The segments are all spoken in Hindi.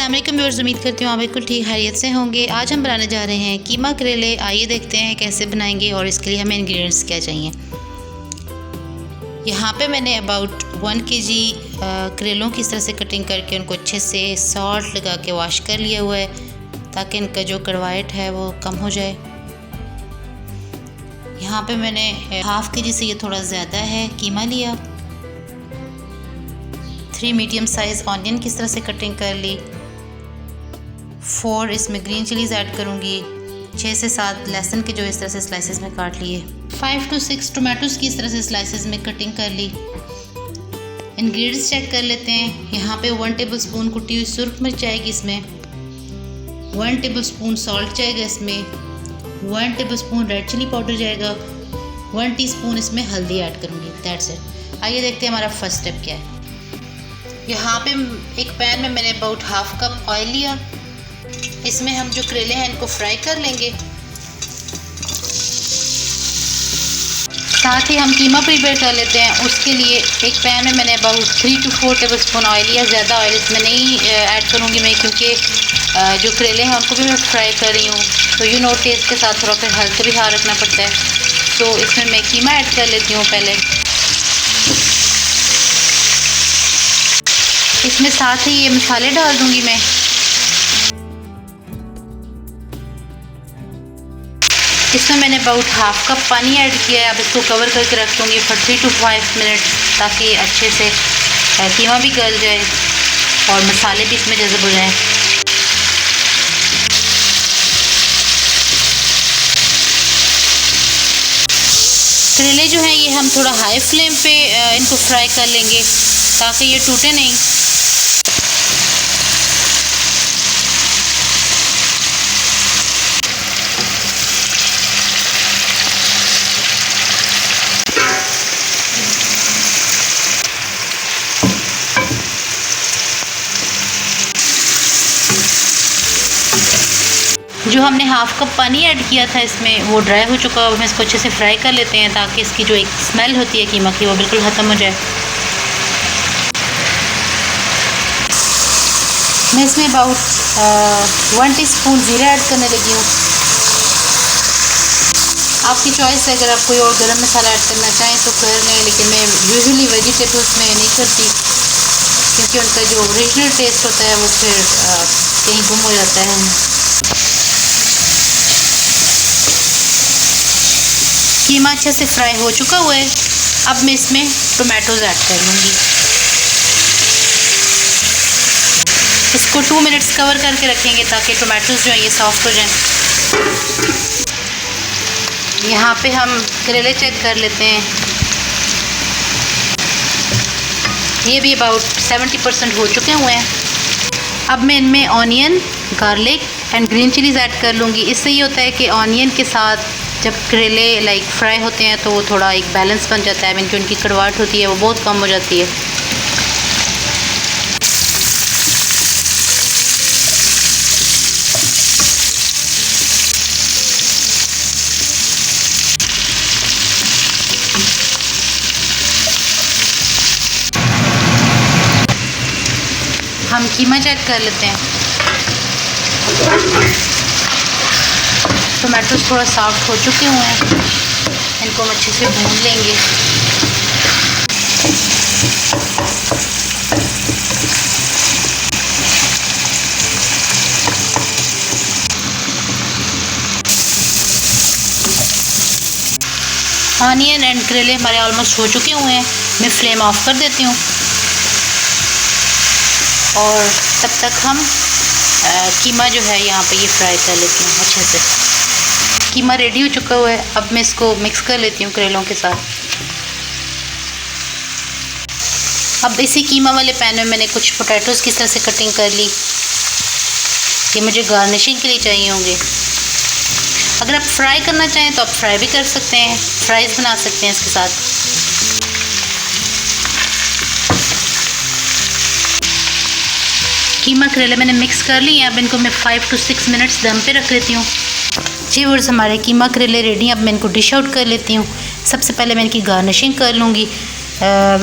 अस्सलाम वालेकुम व्यूअर्स, उम्मीद करती हूँ आप बिल्कुल ठीक खैरियत से होंगे। आज हम बनाने जा रहे हैं कीमा करेले। आइए देखते हैं कैसे बनाएंगे और इसके लिए हमें इंग्रेडिएंट्स क्या चाहिए। यहाँ पे मैंने अबाउट 1 kg करेलों की इस तरह से कटिंग करके उनको अच्छे से सॉल्ट लगा के वॉश कर लिया हुआ है ताकि इनका जो कड़वाहट है वो कम हो जाए। यहाँ पे मैंने 1/2 kg से ये थोड़ा ज़्यादा है कीमा लिया। 3 मीडियम साइज़ ऑनियन किस तरह से कटिंग कर ली। 4 इसमें ग्रीन चिलीज़ ऐड करूँगी। 6 से 7 लहसुन के जो इस तरह से स्लाइसेस में काट लिए। 5 to 6 टोमेटोज़ की इस तरह से स्लाइसेस में कटिंग कर ली। इंग्रेडिएंट्स चेक कर लेते हैं। यहाँ पे 1 टेबलस्पून कुटी हुई सुर्ख मिर्च आएगी इसमें। 1 टेबलस्पून सॉल्ट जाएगा इसमें। 1 टेबलस्पून रेड चिली पाउडर जाएगा। 1 टीस्पून इसमें हल्दी ऐड करूँगी। That's it. आइए देखते हैं हमारा फर्स्ट स्टेप क्या है। यहाँ पे एक पैन में मैंने अबाउट 1/2 कप ऑयल लिया। इसमें हम जो करेले हैं इनको फ्राई कर लेंगे। साथ ही हम कीमा प्रिपेयर कर लेते हैं। उसके लिए एक पैन में मैंने अबाउट 3 to 4 टेबलस्पून ऑयल लिया। ज़्यादा ऑयल इसमें नहीं ऐड करूँगी मैं, क्योंकि जो करेले हैं उनको भी मैं फ्राई कर रही हूँ, तो टेस्ट के साथ थोड़ा फिर हल्का भी ख्याल रखना पड़ता है। तो इसमें मैं कीमा ऐड कर लेती हूँ पहले। इसमें साथ ही ये मसाले डाल दूंगी मैं। इसमें मैंने अबाउट 1/2 कप पानी ऐड किया है। अब इसको कवर करके रख दूँगी फॉर 3 to 5 मिनट ताकि अच्छे से कीमा भी गल जाए और मसाले भी इसमें जज़ब हो जाएं। करेले जो हैं ये हम थोड़ा हाई फ्लेम पे इनको फ्राई कर लेंगे ताकि ये टूटे नहीं। जो हमने 1/2 कप पानी ऐड किया था इसमें वो ड्राई हो चुका है। हम इसको अच्छे से फ्राई कर लेते हैं ताकि इसकी जो एक स्मेल होती है कीमा की वो बिल्कुल ख़त्म हो जाए। मैं इसमें अबाउट 1 टीस्पून ज़ीरा ऐड करने लगी हूँ। आपकी चॉइस है, अगर आप कोई और गरम मसाला ऐड करना चाहें तो कर लें, लेकिन मैं यूजुअली वेजिटेबल्स में नहीं करती क्योंकि उनका जो ओरिजिनल टेस्ट होता है वो फिर कहीं गुम हो जाता है। कीमा अच्छे से फ्राई हो चुका हुआ है। अब मैं इसमें टोमेटोज़ ऐड कर लूँगी। इसको 2 मिनट्स कवर करके रखेंगे ताकि टोमेटोज़ जो है ये सॉफ्ट हो जाएं। यहाँ पे हम करेले चेक कर लेते हैं। ये भी अबाउट 70% हो चुके हुए हैं। अब मैं इनमें onion, garlic and green chillies add कर लूँगी। इससे ये होता है कि ऑनियन के साथ जब करेले फ्राई होते हैं तो वो थोड़ा एक बैलेंस बन जाता है। जो उनकी कड़वाहट होती है वो बहुत कम हो जाती है। हम कीमा चेक कर लेते हैं। टोमेटोज़ थोड़ा सॉफ्ट हो चुके हुए हैं। इनको हम अच्छे से भून लेंगे। ऑनियन एंड करेले हमारे ऑलमोस्ट हो चुके हुए हैं। मैं फ्लेम ऑफ कर देती हूँ और तब तक हम कीमा जो है यहाँ पे ये फ्राई कर लेती हूँ अच्छे से। कीमा रेडी हो चुका हुआ है। अब मैं इसको मिक्स कर लेती हूँ करेलों के साथ। अब इसी कीमा वाले पैन में मैंने कुछ पोटैटोज़ की तरह से कटिंग कर ली। ये मुझे गार्निशिंग के लिए चाहिए होंगे। अगर आप फ्राई करना चाहें तो आप फ्राई भी कर सकते हैं, फ्राइज़ बना सकते हैं इसके साथ। कीमा करेले मैंने मिक्स कर लिए हैं। अब इनको मैं 5 to 6 मिनट्स दम पे रख लेती हूँ। जी व्यूअर्स, हमारे कीमा करेले रेडी हैं। अब मैं इनको डिश आउट कर लेती हूँ। सबसे पहले मैं इनकी गार्निशिंग कर लूँगी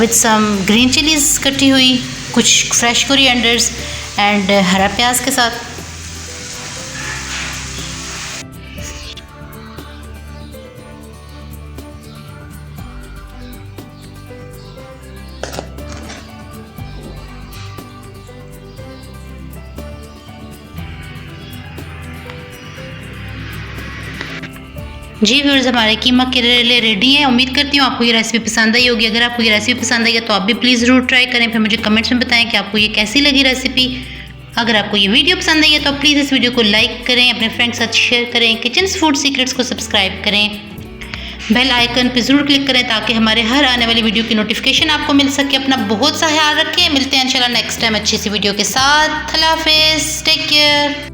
विद सम ग्रीन चिलीज़ कटी हुई, कुछ फ्रेश कोरिएंडर्स एंड हरा प्याज के साथ। जी व्यूअर्स, हमारे कीमा करेले रेडी हैं। उम्मीद करती हूँ आपको ये रेसिपी पसंद आई होगी। अगर आपको ये रेसिपी पसंद आई है तो आप भी प्लीज़ ज़रूर ट्राई करें, फिर मुझे कमेंट्स में बताएं कि आपको ये कैसी लगी रेसिपी। अगर आपको ये वीडियो पसंद आई है तो प्लीज़ इस वीडियो को लाइक करें, अपने फ्रेंड्स के साथ शेयर करें, किचन्स फूड सीक्रेट्स को सब्सक्राइब करें, बेल आइकन पर ज़रूर क्लिक करें ताकि हमारे हर आने वाली वीडियो की नोटिफिकेशन आपको मिल सके। अपना बहुत सा ख्याल रखें, मिलते हैं इंशाल्लाह नेक्स्ट टाइम अच्छी सी वीडियो के साथ। अल्लाह हाफिज़, टेक केयर।